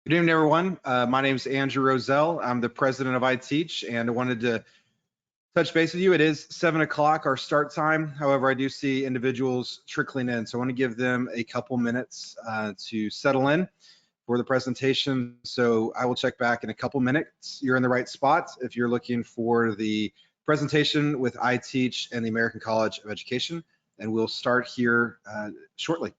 Good evening, everyone. My name is Andrew Roselle. I'm the president of iteach, and I wanted to touch base with you. It is 7 o'clock, our start time. However, I do see individuals trickling in, so I want to give them a couple minutes to settle in for the presentation. So I will check back in a couple minutes. You're in the right spot if you're looking for the presentation with iteach and the American College of Education, and we'll start here shortly.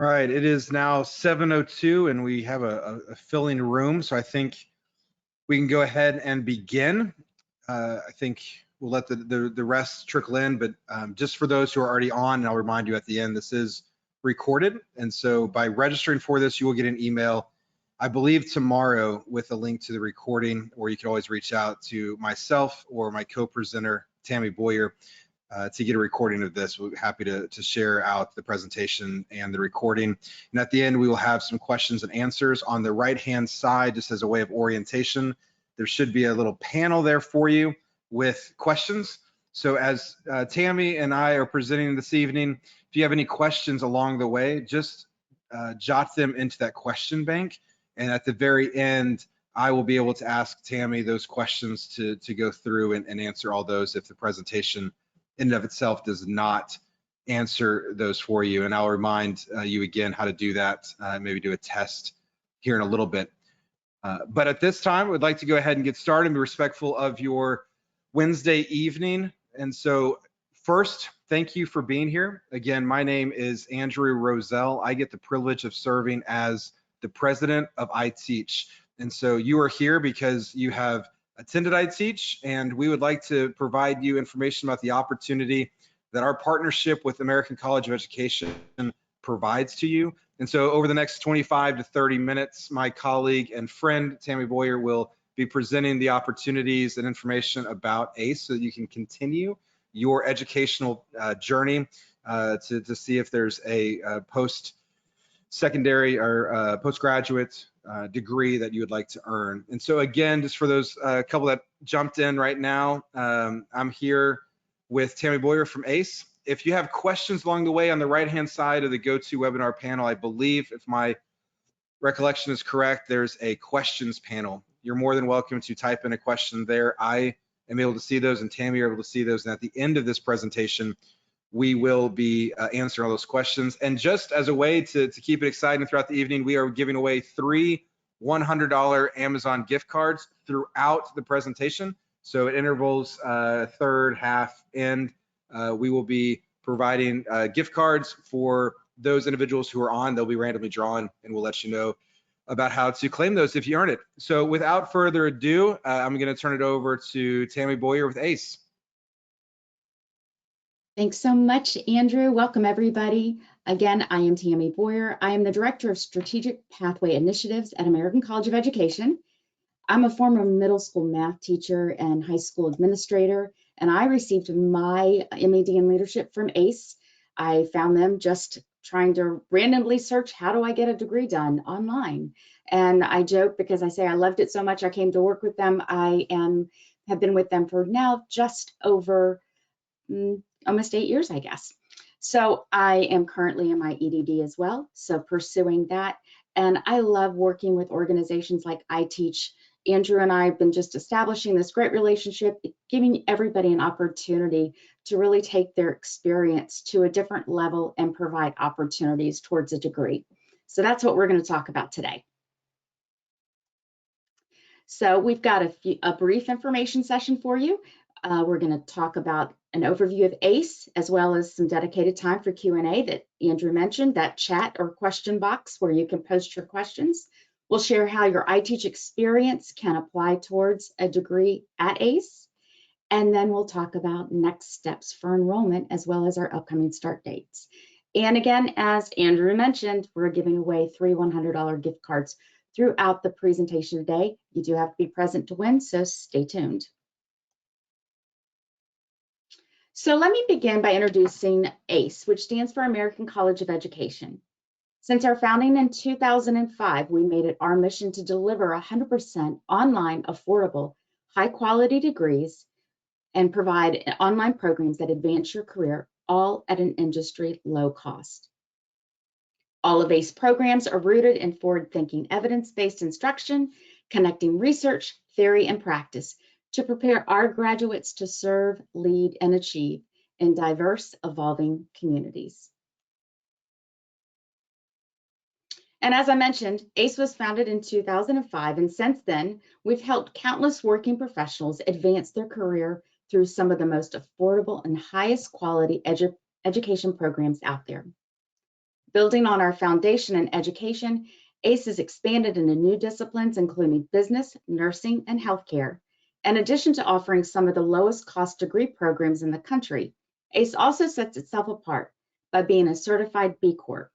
All right, it is now 7:02 and we have a filling room, so I think we can go ahead and begin. I think we'll let the rest trickle in, but just for those who are already on, and I'll remind you at the end, this is recorded. And so by registering for this, you will get an email, I believe tomorrow, with a link to the recording, or you can always reach out to myself or my co-presenter, Tammy Boyer, to get a recording of this. We're happy to share out the presentation and the recording. And at the end, we will have some questions and answers. On the right-hand side, just as a way of orientation, there should be a little panel there for you with questions. So as Tammy and I are presenting this evening, if you have any questions along the way, just jot them into that question bank. And at the very end, I will be able to ask Tammy those questions to go through and answer all those if the presentation in and of itself does not answer those for you. And I'll remind you again how to do that, maybe do a test here in a little bit. But at this time, we'd like to go ahead and get started and be respectful of your Wednesday evening. And so first, thank you for being here. Again, my name is Andrew Roselle. I get the privilege of serving as the president of iteach. And so you are here because you have attended iteach, and we would like to provide you information about the opportunity that our partnership with American College of Education provides to you. And so over the next 25 to 30 minutes, my colleague and friend, Tammy Boyer, will be presenting the opportunities and information about ACE so that you can continue your educational journey to see if there's a post-secondary or postgraduate degree that you would like to earn. And so again, just for those couple that jumped in right now, I'm here with Tammy Boyer from ACE. If you have questions along the way, on the right-hand side of the GoToWebinar panel, I believe, if my recollection is correct, there's a questions panel. You're more than welcome to type in a question there. I am able to see those, and Tammy are able to see those. And at the end of this presentation, we will be answering all those questions. And just as a way to keep it exciting throughout the evening, we are giving away 3 $100 Amazon gift cards throughout the presentation. So at intervals, third, half, end, we will be providing gift cards for those individuals who are on. They'll be randomly drawn, and we'll let you know about how to claim those if you earn it. So without further ado, I'm going to turn it over to Tammy Boyer with ACE. Thanks so much, Andrew. Welcome, everybody. Again, I am Tammy Boyer. I am the Director of Strategic Pathway Initiatives at American College of Education. I'm a former middle school math teacher and high school administrator, and I received my MAD in leadership from ACE. I found them just trying to randomly search, how do I get a degree done online? And I joke because I say I loved it so much I came to work with them. Have been with them for now just over almost 8 years, I guess. So I am currently in my EDD as well, so pursuing that. And I love working with organizations like iteach. Andrew and I have been just establishing this great relationship, giving everybody an opportunity to really take their experience to a different level and provide opportunities towards a degree. So that's what we're going to talk about today. So we've got a brief information session for you. We're going to talk about an overview of ACE, as well as some dedicated time for Q&A that Andrew mentioned, that chat or question box where you can post your questions. We'll share how your iteach experience can apply towards a degree at ACE. And then we'll talk about next steps for enrollment, as well as our upcoming start dates. And again, as Andrew mentioned, we're giving away 3 $100 gift cards throughout the presentation today. You do have to be present to win, so stay tuned. So let me begin by introducing ACE, which stands for American College of Education. Since our founding in 2005, we made it our mission to deliver 100% online, affordable, high-quality degrees and provide online programs that advance your career, all at an industry low cost. All of ACE programs are rooted in forward-thinking, evidence-based instruction, connecting research, theory, and practice to prepare our graduates to serve, lead, and achieve in diverse, evolving communities. And as I mentioned, ACE was founded in 2005, and since then, we've helped countless working professionals advance their career through some of the most affordable and highest quality education programs out there. Building on our foundation in education, ACE has expanded into new disciplines, including business, nursing, and healthcare. In addition to offering some of the lowest cost degree programs in the country, ACE also sets itself apart by being a certified B Corp.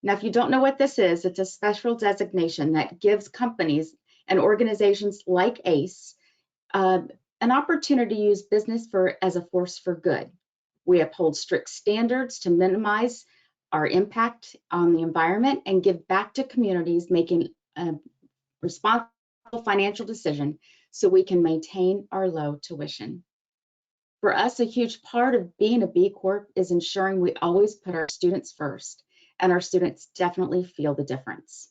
Now, if you don't know what this is, it's a special designation that gives companies and organizations like ACE an opportunity to use business as a force for good. We uphold strict standards to minimize our impact on the environment and give back to communities, making a responsible financial decision so we can maintain our low tuition. For us, a huge part of being a B Corp is ensuring we always put our students first, and our students definitely feel the difference.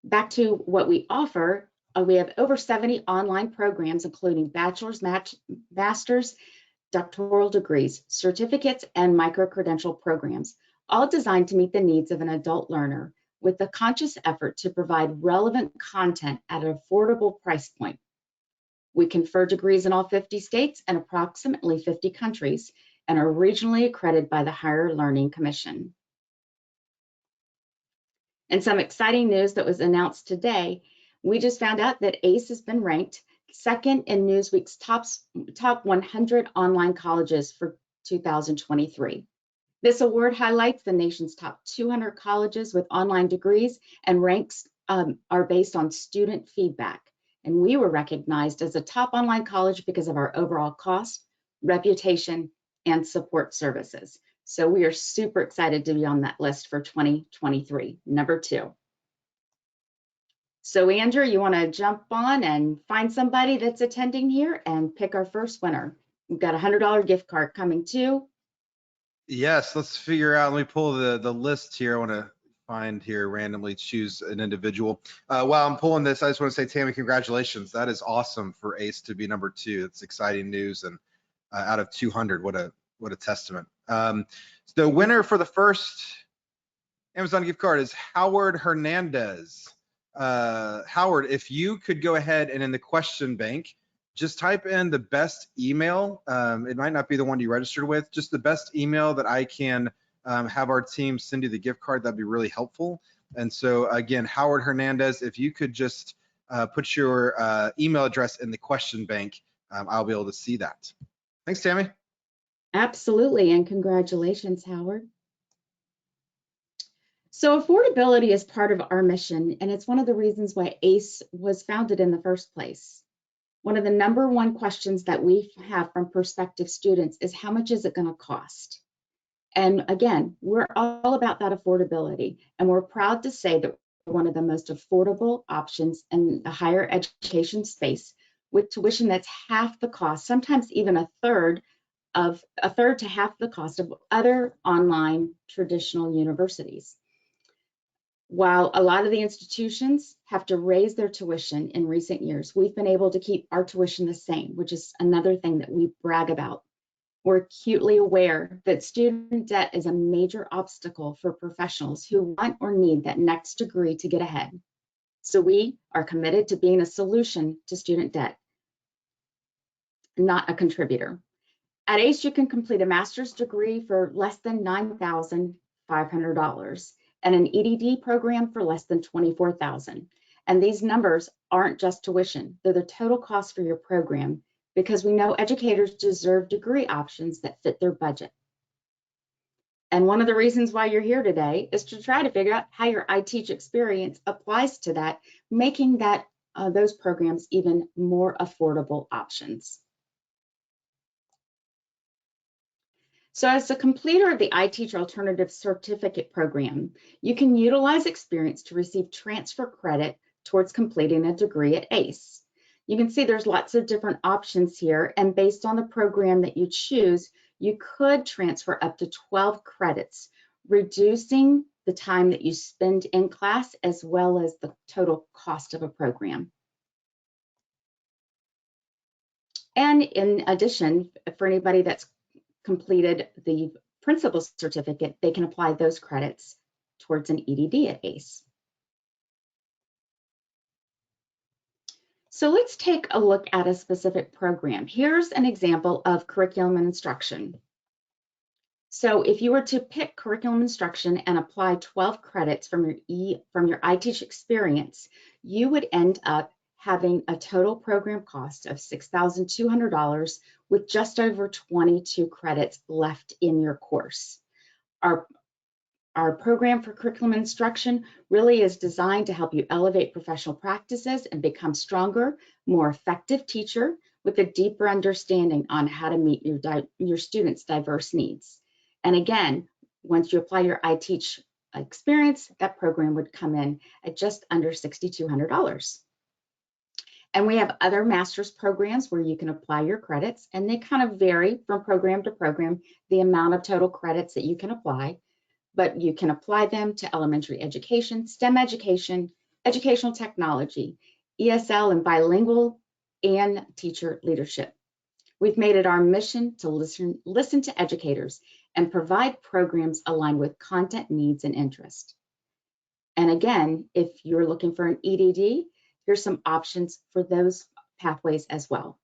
Back to what we offer, we have over 70 online programs, including bachelor's, master's, doctoral degrees, certificates, and micro-credential programs, all designed to meet the needs of an adult learner with the conscious effort to provide relevant content at an affordable price point. We confer degrees in all 50 states and approximately 50 countries and are regionally accredited by the Higher Learning Commission. And some exciting news that was announced today, we just found out that ACE has been ranked second in Newsweek's top 100 online colleges for 2023. This award highlights the nation's top 200 colleges with online degrees, and ranks are based on student feedback. And we were recognized as a top online college because of our overall cost, reputation, and support services. So we are super excited to be on that list for 2023, number 2. So Andrew, you want to jump on and find somebody that's attending here and pick our first winner? We've got a $100 gift card coming too. Yes, let's figure out. Let me pull the list here. I want to find here, randomly choose an individual. While I'm pulling this, I just want to say, Tammy, congratulations. That is awesome for ACE to be number 2. It's exciting news, and out of 200, what a testament. So the winner for the first Amazon gift card is Howard Hernandez. Howard, if you could go ahead and in the question bank, just type in the best email. It might not be the one you registered with, just the best email that I can have our team send you the gift card. That'd be really helpful. And so again, Howard Hernandez, if you could just put your email address in the question bank, I'll be able to see that. Thanks, Tammy. Absolutely, and congratulations, Howard. So affordability is part of our mission, and it's one of the reasons why ACE was founded in the first place. One of the number one questions that we have from prospective students is, how much is it going to cost? And again, we're all about that affordability, and we're proud to say that we're one of the most affordable options in the higher education space, with tuition that's half the cost, sometimes even a third to half the cost of other online traditional universities. While a lot of the institutions have to raise their tuition in recent years, we've been able to keep our tuition the same, which is another thing that we brag about. We're acutely aware that student debt is a major obstacle for professionals who want or need that next degree to get ahead. So we are committed to being a solution to student debt, not a contributor. At ACE, you can complete a master's degree for less than $9,500 and an EDD program for less than $24,000. And these numbers aren't just tuition, they're the total cost for your program, because we know educators deserve degree options that fit their budget. And one of the reasons why you're here today is to try to figure out how your iteach experience applies to that, making that those programs even more affordable options. So as a completer of the iteach Alternative Certificate Program, you can utilize experience to receive transfer credit towards completing a degree at ACE. You can see there's lots of different options here, and based on the program that you choose, you could transfer up to 12 credits, reducing the time that you spend in class as well as the total cost of a program. And in addition, for anybody that's completed the principal certificate, they can apply those credits towards an EDD at ACE. So let's take a look at a specific program. Here's an example of curriculum and instruction. So if you were to pick curriculum instruction and apply 12 credits from your iteach experience, you would end up having a total program cost of $6,200 with just over 22 credits left in your course. Our program for curriculum instruction really is designed to help you elevate professional practices and become stronger, more effective teacher with a deeper understanding on how to meet your students' diverse needs. And again, once you apply your iteach experience, that program would come in at just under $6,200. And we have other master's programs where you can apply your credits, and they kind of vary from program to program, the amount of total credits that you can apply, but you can apply them to elementary education, STEM education, educational technology, ESL and bilingual, and teacher leadership. We've made it our mission to listen to educators and provide programs aligned with content needs and interest. And again, if you're looking for an EDD, here's some options for those pathways as well.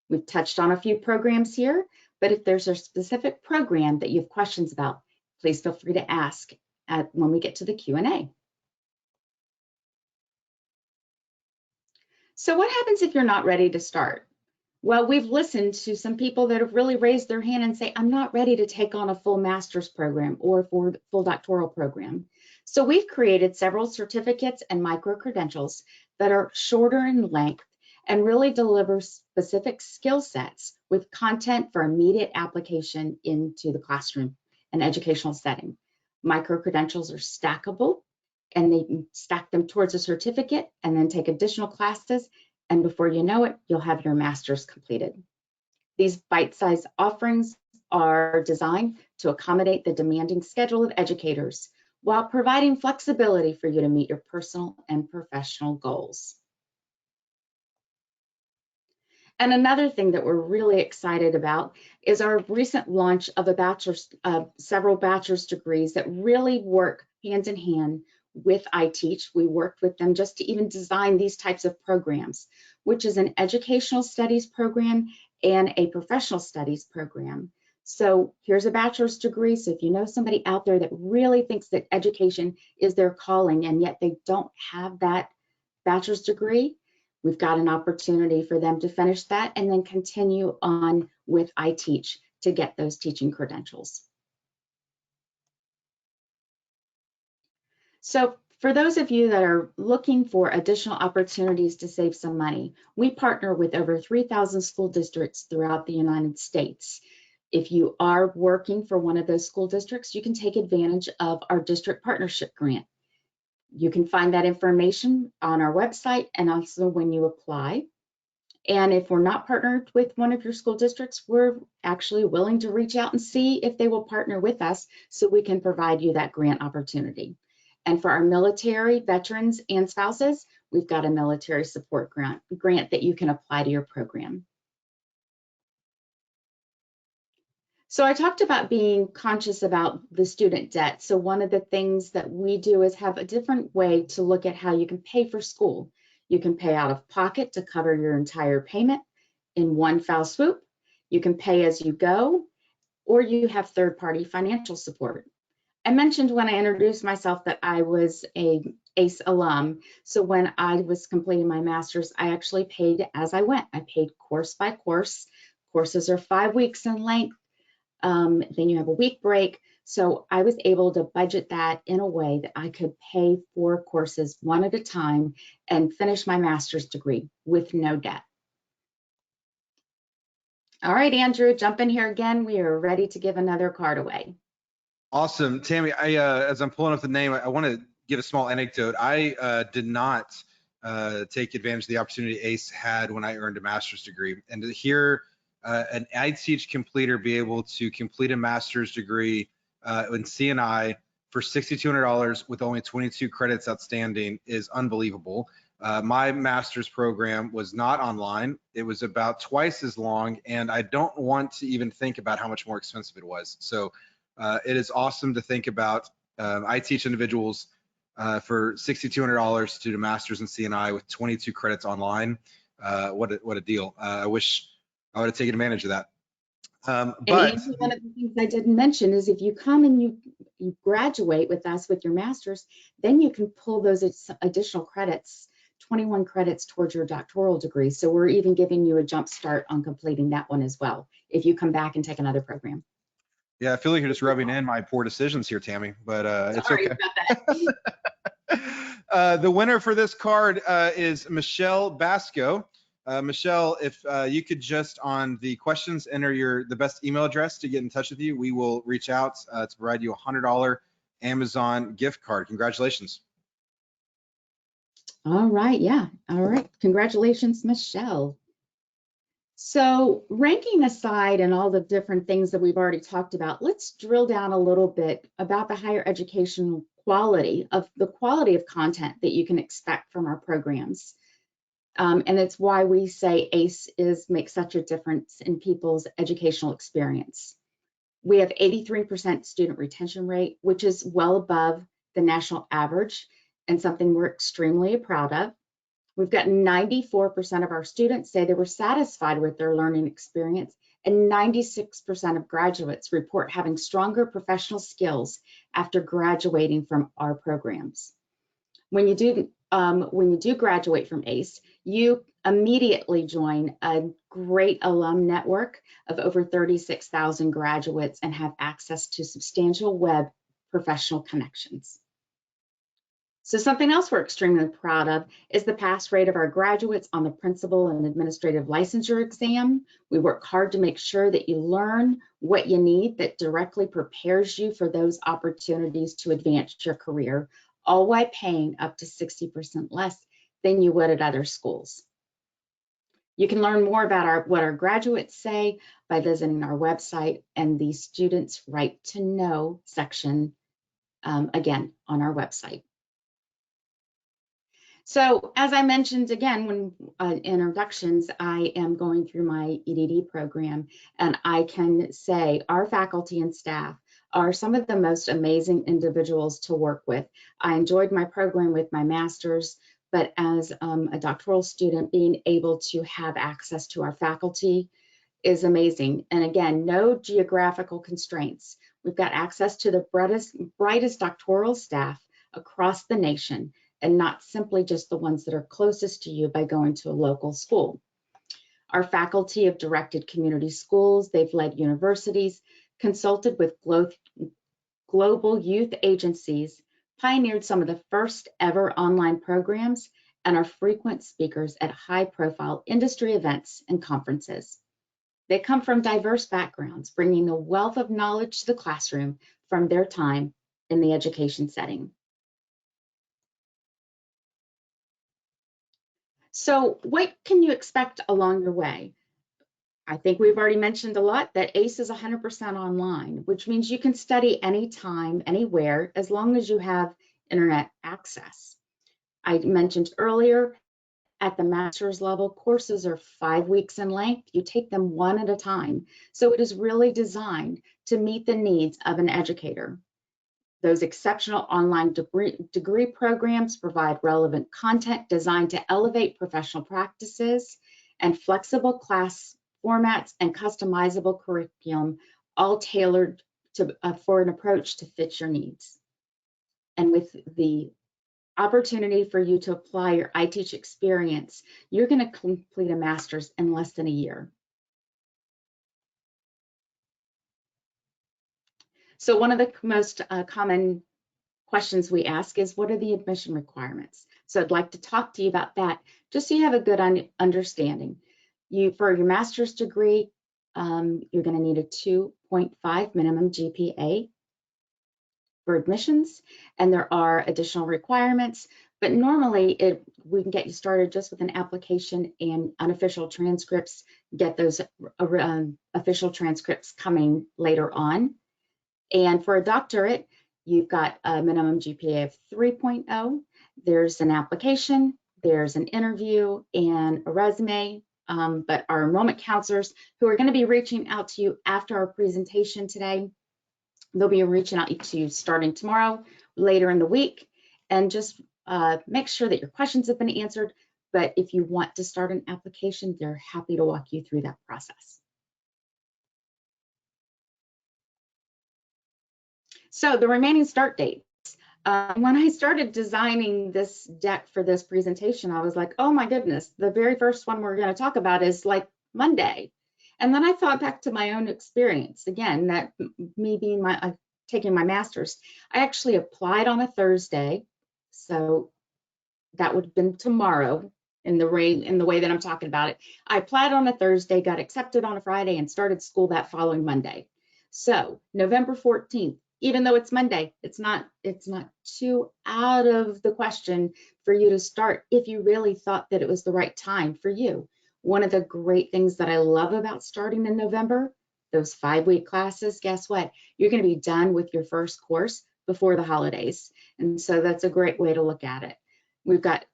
We've touched on a few programs here, but if there's a specific program that you have questions about, please feel free to ask when we get to the Q&A. So what happens if you're not ready to start? Well, we've listened to some people that have really raised their hand and say, I'm not ready to take on a full master's program or a full doctoral program. So we've created several certificates and micro-credentials that are shorter in length and really deliver specific skill sets with content for immediate application into the classroom and educational setting. Micro-credentials are stackable, and they can stack them towards a certificate and then take additional classes, and before you know it, you'll have your master's completed. These bite-sized offerings are designed to accommodate the demanding schedule of educators while providing flexibility for you to meet your personal and professional goals. And another thing that we're really excited about is our recent launch of several bachelor's degrees that really work hand in hand with iteach. We worked with them just to even design these types of programs, which is an educational studies program and a professional studies program. So here's a bachelor's degree. So if you know somebody out there that really thinks that education is their calling and yet they don't have that bachelor's degree, we've got an opportunity for them to finish that and then continue on with iteach to get those teaching credentials. So for those of you that are looking for additional opportunities to save some money, we partner with over 3,000 school districts throughout the United States. If you are working for one of those school districts, you can take advantage of our district partnership grant. You can find that information on our website and also when you apply. And if we're not partnered with one of your school districts, we're actually willing to reach out and see if they will partner with us so we can provide you that grant opportunity. And for our military, veterans, and spouses, we've got a military support grant that you can apply to your program. So I talked about being conscious about the student debt. So one of the things that we do is have a different way to look at how you can pay for school. You can pay out of pocket to cover your entire payment in one foul swoop. You can pay as you go, or you have third-party financial support. I mentioned when I introduced myself that I was a ACE alum. So when I was completing my master's, I actually paid as I went. I paid course by course. Courses are 5 weeks in length. Then you have a week break. So I was able to budget that in a way that I could pay for courses one at a time and finish my master's degree with no debt. All right, Andrew, jump in here again. We are ready to give another card away. Awesome. Tammy, as I'm pulling up the name, I want to give a small anecdote. I did not take advantage of the opportunity ACE had when I earned a master's degree. And to hear an iteach completer be able to complete a master's degree in CNI for $6,200 with only 22 credits outstanding is unbelievable. My master's program was not online. It was about twice as long, and I don't want to even think about how much more expensive it was. So it is awesome to think about. I teach individuals for $6,200 to do a master's in CNI with 22 credits online. What a deal. I wish I would have taken advantage of that. And Andrew, one of the things I didn't mention is if you come and you graduate with us with your master's, then you can pull those additional credits, 21 credits towards your doctoral degree. So we're even giving you a jump start on completing that one as well, if you come back and take another program. Yeah, I feel like you're just rubbing in my poor decisions here, Tammy, but it's okay. About that. The winner for this card is Michelle Basco. Michelle, if you could just on the questions enter the best email address to get in touch with you, we will reach out to provide you a $100 Amazon gift card. Congratulations. All right, yeah. All right. Congratulations, Michelle. So ranking aside and all the different things that we've already talked about, let's drill down a little bit about the higher education quality of content that you can expect from our programs. And it's why we say ACE makes such a difference in people's educational experience. We have 83% student retention rate, which is well above the national average and something we're extremely proud of. We've got 94% of our students say they were satisfied with their learning experience, and 96% of graduates report having stronger professional skills after graduating from our programs. When you do graduate from ACE, you immediately join a great alum network of over 36,000 graduates and have access to substantial web professional connections. So something else we're extremely proud of is the pass rate of our graduates on the principal and administrative licensure exam. We work hard to make sure that you learn what you need that directly prepares you for those opportunities to advance your career, all while paying up to 60% less than you would at other schools. You can learn more about what our graduates say by visiting our website and the Students' Right to Know section, again, on our website. So as I mentioned again, when introductions, I am going through my EDD program, and I can say our faculty and staff are some of the most amazing individuals to work with. I enjoyed my program with my master's, but as a doctoral student, being able to have access to our faculty is amazing. And again, no geographical constraints. We've got access to the brightest doctoral staff across the nation, and not simply just the ones that are closest to you by going to a local school. Our faculty have directed community schools, they've led universities, consulted with global youth agencies, pioneered some of the first ever online programs, and are frequent speakers at high-profile industry events and conferences. They come from diverse backgrounds, bringing a wealth of knowledge to the classroom from their time in the education setting. So what can you expect along your way? I think we've already mentioned a lot that ACE is 100% online, which means you can study anytime, anywhere, as long as you have internet access. I mentioned earlier, at the master's level, courses are 5 weeks in length. You take them one at a time. So it is really designed to meet the needs of an educator. Those exceptional online degree programs provide relevant content designed to elevate professional practices, and flexible class formats and customizable curriculum, all tailored for an approach to fit your needs. And with the opportunity for you to apply your iteach experience, you're going to complete a master's in less than a year. So one of the most common questions we ask is, what are the admission requirements? So I'd like to talk to you about that, just so you have a good understanding. For your master's degree, you're going to need a 2.5 minimum GPA for admissions, and there are additional requirements, but normally we can get you started just with an application and unofficial transcripts, get those official transcripts coming later on. And for a doctorate, you've got a minimum GPA of 3.0. There's an application, there's an interview, and a resume. But our enrollment counselors, who are going to be reaching out to you after our presentation today, they'll be reaching out to you starting tomorrow, later in the week, and just make sure that your questions have been answered. But if you want to start an application, they're happy to walk you through that process. So the remaining start dates. When I started designing this deck for this presentation, I was like, oh my goodness, the very first one we're going to talk about is like Monday. And then I thought back to my own experience. Again, that me being taking my master's, I actually applied on a Thursday. So that would have been tomorrow in the way that I'm talking about it. I applied on a Thursday, got accepted on a Friday, and started school that following Monday. So November 14th, even though it's Monday, it's not too out of the question for you to start if you really thought that it was the right time for you. One of the great things that I love about starting in November, those 5-week classes, guess what? You're going to be done with your first course before the holidays. And so that's a great way to look at it. We've got,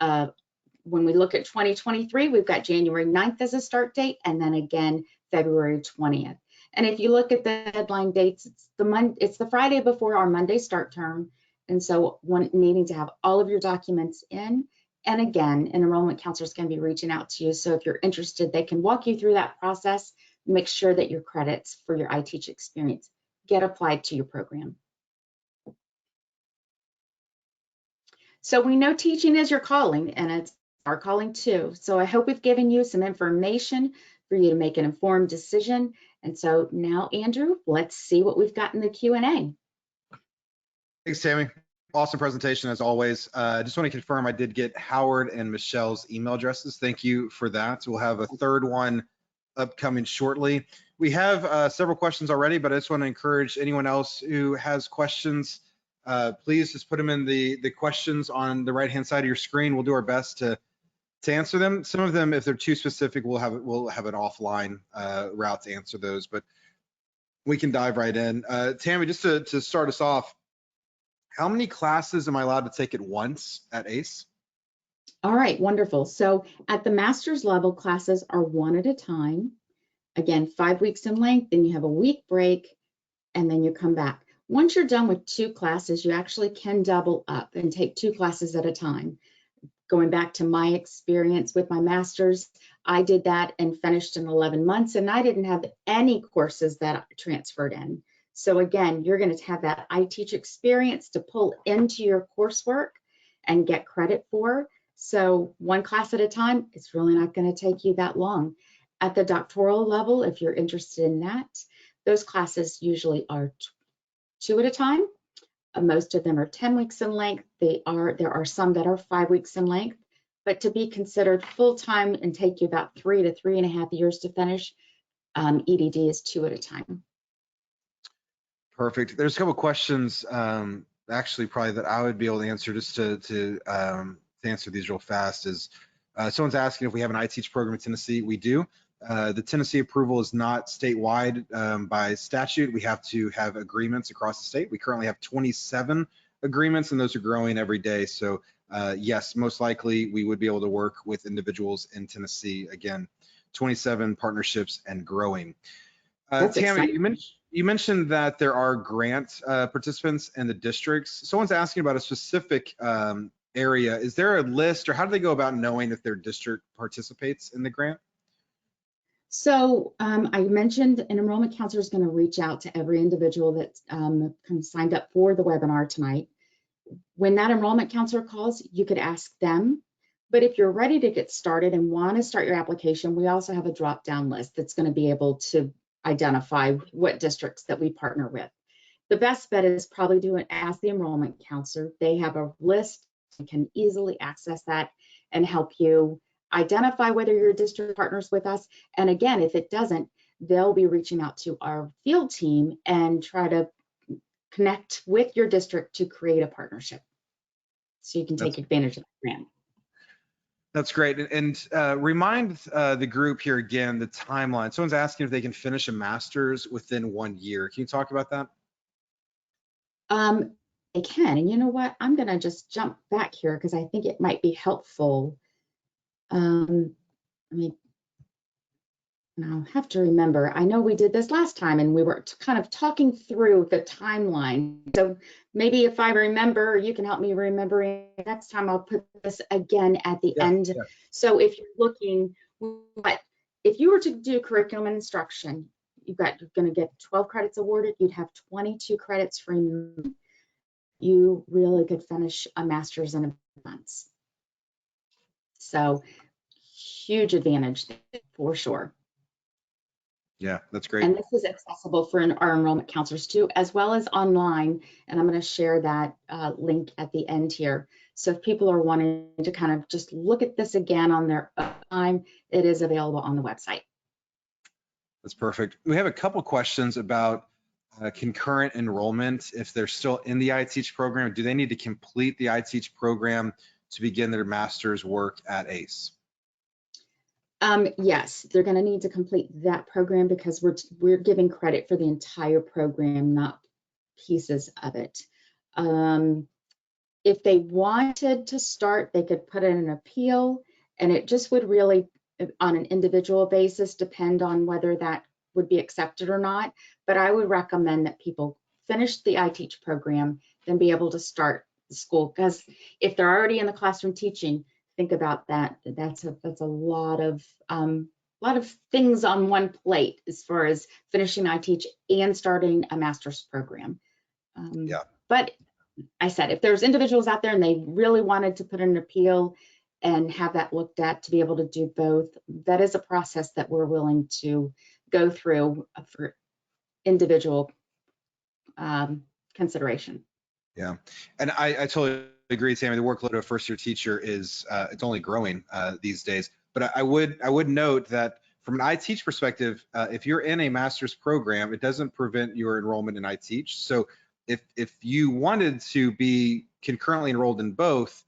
when we look at 2023, we've got January 9th as a start date, and then again, February 20th. And if you look at the deadline dates, it's the Friday before our Monday start term. And so needing to have all of your documents in. And again, an enrollment counselor is going to be reaching out to you. So if you're interested, they can walk you through that process, make sure that your credits for your iteach experience get applied to your program. So we know teaching is your calling, and it's our calling too. So I hope we've given you some information for you to make an informed decision. And so now, Andrew, let's see what we've got in the Q&A. Thanks, Tammy. Awesome presentation as always. I just want to confirm I did get Howard and Michelle's email addresses. Thank you for that. We'll have a third one upcoming shortly. We have several questions already, but I just want to encourage anyone else who has questions, please just put them in the questions on the right-hand side of your screen. We'll do our best to answer them. Some of them, if they're too specific, we'll have an offline route to answer those, but we can dive right in. Tammy, just to start us off, how many classes am I allowed to take at once at ACE? All right, wonderful. So at the master's level, classes are one at a time. Again, 5 weeks in length, then you have a week break, and then you come back. Once you're done with 2 classes, you actually can double up and take 2 classes at a time. Going back to my experience with my master's, I did that and finished in 11 months, and I didn't have any courses that transferred in. So again, you're going to have that iteach experience to pull into your coursework and get credit for. So 1 class at a time, it's really not going to take you that long. At the doctoral level, if you're interested in that, those classes usually are 2 at a time. Most of them are 10 weeks in length. There are some that are 5 weeks in length, but to be considered full-time and take you about 3 to 3.5 years to finish, EDD is 2 at a time. Perfect. There's a couple questions, actually probably that I would be able to answer just to answer these real fast. Is someone's asking if we have an iteach program in Tennessee. We do. The Tennessee approval is not statewide by statute. We have to have agreements across the state. We currently have 27 agreements, and those are growing every day. So yes, most likely we would be able to work with individuals in Tennessee. Again, 27 partnerships and growing. Tammy, you mentioned that there are grant participants in the districts. Someone's asking about a specific area. Is there a list, or how do they go about knowing if their district participates in the grant? So I mentioned an enrollment counselor is going to reach out to every individual that's signed up for the webinar tonight. When that enrollment counselor calls, you could ask them. But if you're ready to get started and want to start your application, we also have a drop-down list that's going to be able to identify what districts that we partner with. The best bet is probably to ask the enrollment counselor. They have a list and can easily access that and help you identify whether your district partners with us. And again, if it doesn't, they'll be reaching out to our field team and try to connect with your district to create a partnership so you can take advantage of the grant. That's great. And remind the group here again, the timeline. Someone's asking if they can finish a master's within 1 year. Can you talk about that? They can. And you know what? I'm going to just jump back here because I think it might be helpful. I'll have to remember. I know we did this last time and we were kind of talking through the timeline. So maybe if I remember, you can help me remembering. Next time I'll put this again at the end. Yeah. So if you're looking, if you were to do curriculum and instruction, you're going to get 12 credits awarded. You'd have 22 credits for you really could finish a master's in a month. So huge advantage for sure. Yeah, that's great. And this is accessible for our enrollment counselors too, as well as online. And I'm going to share that link at the end here. So if people are wanting to kind of just look at this again on their own time, it is available on the website. That's perfect. We have a couple questions about concurrent enrollment. If they're still in the iteach program, do they need to complete the iteach program to begin their master's work at ACE? Yes, they're going to need to complete that program because we're giving credit for the entire program, not pieces of it. If they wanted to start, they could put in an appeal, and it just would really, on an individual basis, depend on whether that would be accepted or not. But I would recommend that people finish the iteach program, then be able to start the school, because if they're already in the classroom teaching, think about that. That's a lot of things on one plate as far as finishing iteach and starting a master's program. Yeah. But I said, if there's individuals out there and they really wanted to put in an appeal and have that looked at to be able to do both, that is a process that we're willing to go through for individual consideration. Yeah, and I totally agree, Tammy. The workload of a first-year teacher is it's only growing these days. But I would note that from an iteach perspective, if you're in a master's program, it doesn't prevent your enrollment in iteach. So if you wanted to be concurrently enrolled in both,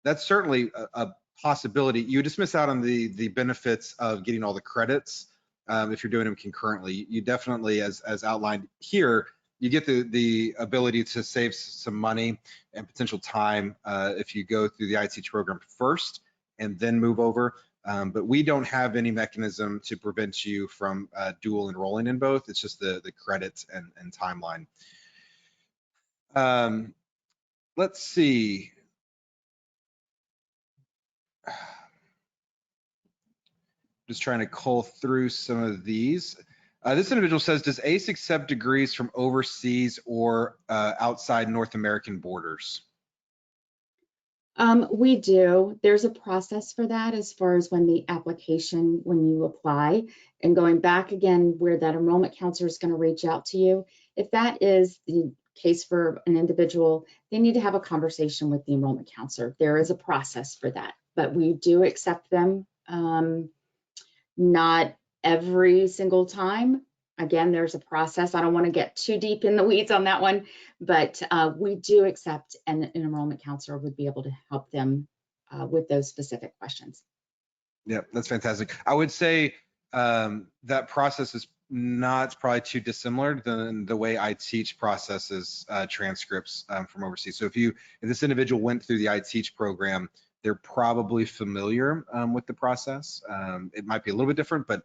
that's certainly a possibility. You just miss out on the benefits of getting all the credits if you're doing them concurrently. You definitely, as outlined here, you get the ability to save some money and potential time if you go through the iteach program first and then move over. But we don't have any mechanism to prevent you from dual enrolling in both. It's just the credits and timeline. Let's see. Just trying to cull through some of these. This individual says, does ACE accept degrees from overseas or outside North American borders? We do. There's a process for that as far as when you apply, and going back again where that enrollment counselor is going to reach out to you. If that is the case for an individual, they need to have a conversation with the enrollment counselor. There is a process for that, but we do accept them. Not every single time. Again, there's a process. I don't want to get too deep in the weeds on that one, but we do accept, and an enrollment counselor would be able to help them with those specific questions. Yeah, that's fantastic. I would say that process is not probably too dissimilar than the way iteach processes transcripts from overseas. So if this individual went through the iteach program, they're probably familiar with the process. It might be a little bit different, but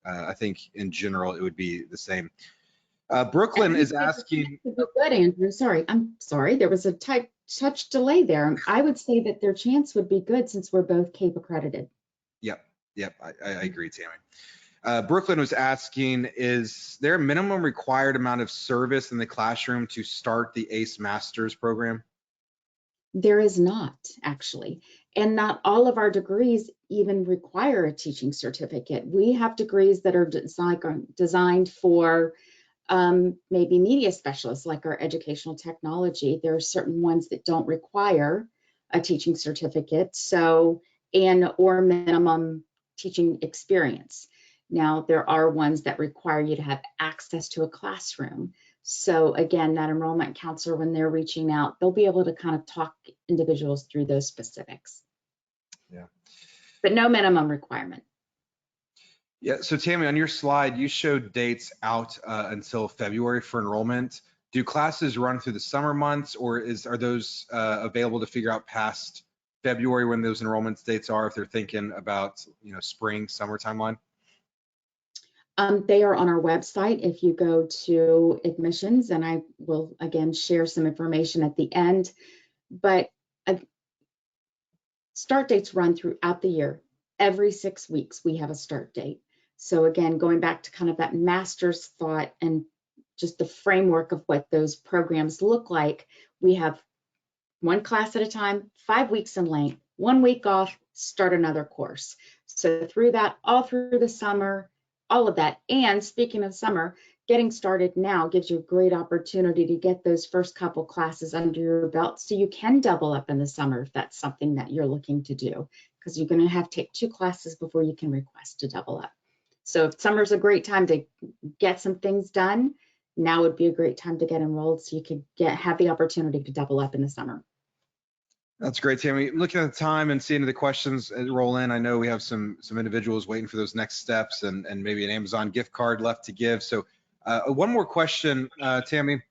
I think in general it would be the same. Brooklyn is asking. Good, Andrew. Sorry, I'm sorry. There was a touch delay there. I would say that their chance would be good since we're both CAPE accredited. Yep, I agree, Tammy. Brooklyn was asking, is there a minimum required amount of service in the classroom to start the ACE Masters program? There is not, actually. And not all of our degrees even require a teaching certificate. We have degrees that are designed for maybe media specialists, like our educational technology. There are certain ones that don't require a teaching certificate, or minimum teaching experience. Now, there are ones that require you to have access to a classroom. So again, that enrollment counselor, when they're reaching out, they'll be able to kind of talk individuals through those specifics. Yeah. But no minimum requirement. Yeah, so Tammy, on your slide, you showed dates out until February for enrollment. Do classes run through the summer months, or are those available to figure out past February when those enrollment dates are, if they're thinking about, spring, summer timeline? They are on our website. If you go to admissions, and I will again share some information at the end, but start dates run throughout the year. Every 6 weeks, we have a start date. So again, going back to kind of that master's thought and just the framework of what those programs look like, we have one class at a time, 5 weeks in length, 1 week off, start another course. So through that, all through the summer, all of that. And speaking of summer, getting started now gives you a great opportunity to get those first couple classes under your belt so you can double up in the summer if that's something that you're looking to do, because you're going to have to take 2 classes before you can request to double up. So if summer's a great time to get some things done, now would be a great time to get enrolled so you could have the opportunity to double up in the summer. That's great, Tammy. Looking at the time and seeing the questions roll in, I know we have some individuals waiting for those next steps and maybe an Amazon gift card left to give. So one more question, Tammy,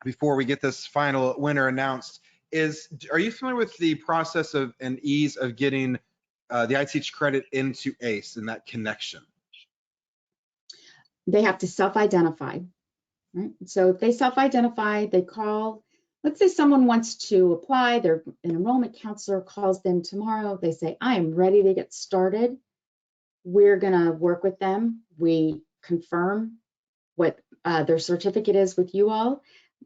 before we get this final winner announced, are you familiar with the process of and ease of getting the iteach credit into ACE and that connection? They have to self-identify, right? So if they self-identify, they call. Let's say someone wants to apply, an enrollment counselor calls them tomorrow. They say, I am ready to get started. We're gonna work with them. We confirm what their certificate is with you all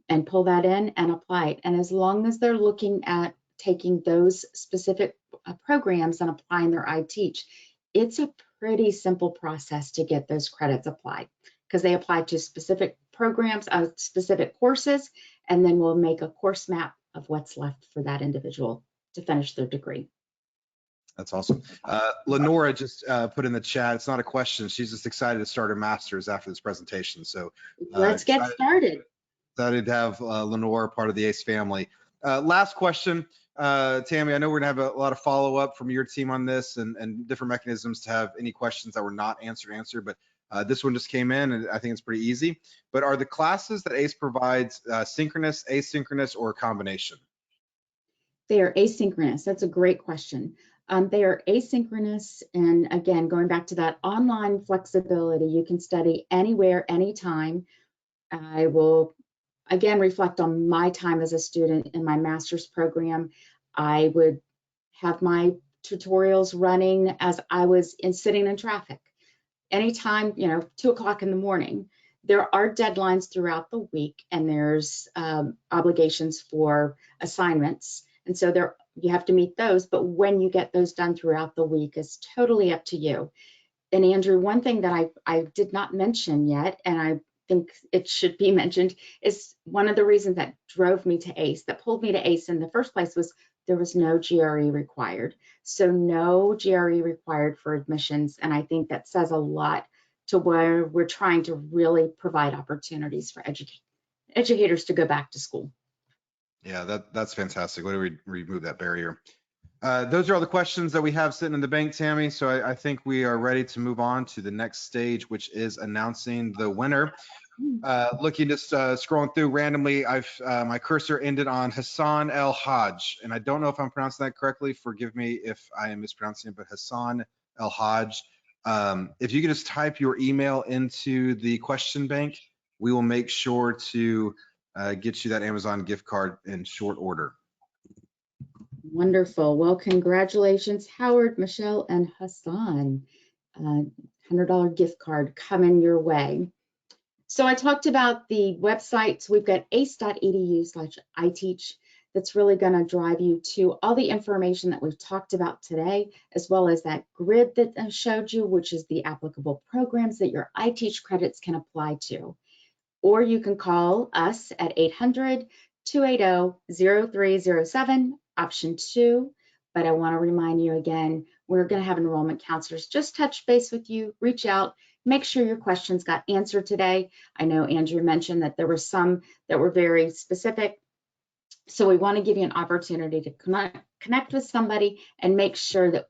and pull that in and apply it. And as long as they're looking at taking those specific programs and applying their iteach, it's a pretty simple process to get those credits applied, because they apply to specific programs, specific courses, and then we'll make a course map of what's left for that individual to finish their degree. That's awesome. Lenora just put in the chat, it's not a question, she's just excited to start her master's after this presentation. So let's get started. Excited to have Lenora part of the ACE family. Last question, Tammy, I know we're gonna have a lot of follow-up from your team on this and different mechanisms to have any questions that were not answered, but this one just came in and I think it's pretty easy. But are the classes that ACE provides synchronous, asynchronous, or a combination? They are asynchronous. That's a great question. They are asynchronous, and again, going back to that online flexibility, you can study anywhere, anytime. I will again reflect on my time as a student in my master's program. I would have my tutorials running as I was sitting in traffic. Anytime, 2 o'clock in the morning. There are deadlines throughout the week, and there's obligations for assignments. And so they're you have to meet those, but when you get those done throughout the week is totally up to you. And Andrew, one thing that I did not mention yet, and I think it should be mentioned, is one of the reasons that drove me to ACE, that pulled me to ACE in the first place, was there was no GRE required. So no GRE required for admissions. And I think that says a lot to where we're trying to really provide opportunities for educators to go back to school. Yeah, that's fantastic. Way to remove that barrier. Those are all the questions that we have sitting in the bank, Tammy. So I think we are ready to move on to the next stage, which is announcing the winner. Looking, just scrolling through randomly, my cursor ended on Hassan El Hajj, and I don't know if I'm pronouncing that correctly. Forgive me if I am mispronouncing it, but Hassan El Hajj. If you could just type your email into the question bank, we will make sure to get you that Amazon gift card in short order. Wonderful. Well, congratulations, Howard, Michelle, and Hassan. $100 gift card coming your way. So I talked about the websites. We've got ace.edu/iteach. That's really going to drive you to all the information that we've talked about today, as well as that grid that I showed you, which is the applicable programs that your iteach credits can apply to. Or you can call us at 800-280-0307, option 2. But I want to remind you again, we're going to have enrollment counselors just touch base with you, reach out, make sure your questions got answered today. I know Andrew mentioned that there were some that were very specific. So we want to give you an opportunity to connect with somebody and make sure that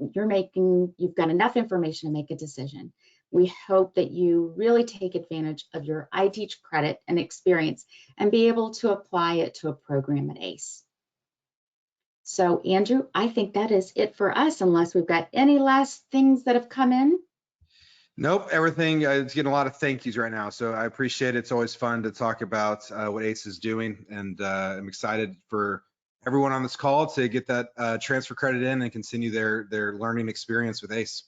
you've got enough information to make a decision. We hope that you really take advantage of your iteach credit and experience and be able to apply it to a program at ACE. So Andrew, I think that is it for us, unless we've got any last things that have come in. Nope, everything, it's getting a lot of thank yous right now. So I appreciate it. It's always fun to talk about what ACE is doing. And I'm excited for everyone on this call to get that transfer credit in and continue their learning experience with ACE.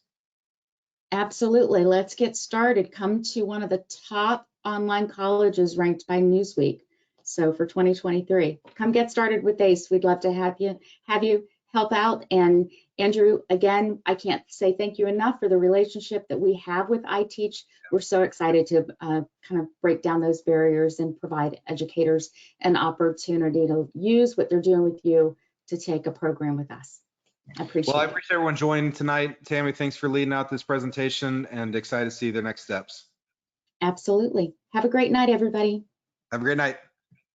Absolutely. Let's get started. Come to one of the top online colleges ranked by Newsweek. So for 2023, come get started with ACE. We'd love to have you help out. And Andrew, again, I can't say thank you enough for the relationship that we have with iteach. We're so excited to kind of break down those barriers and provide educators an opportunity to use what they're doing with you to take a program with us. I appreciate it. Well, I appreciate everyone joining tonight. Tammy, thanks for leading out this presentation and excited to see the next steps. Absolutely. Have a great night, everybody. Have a great night.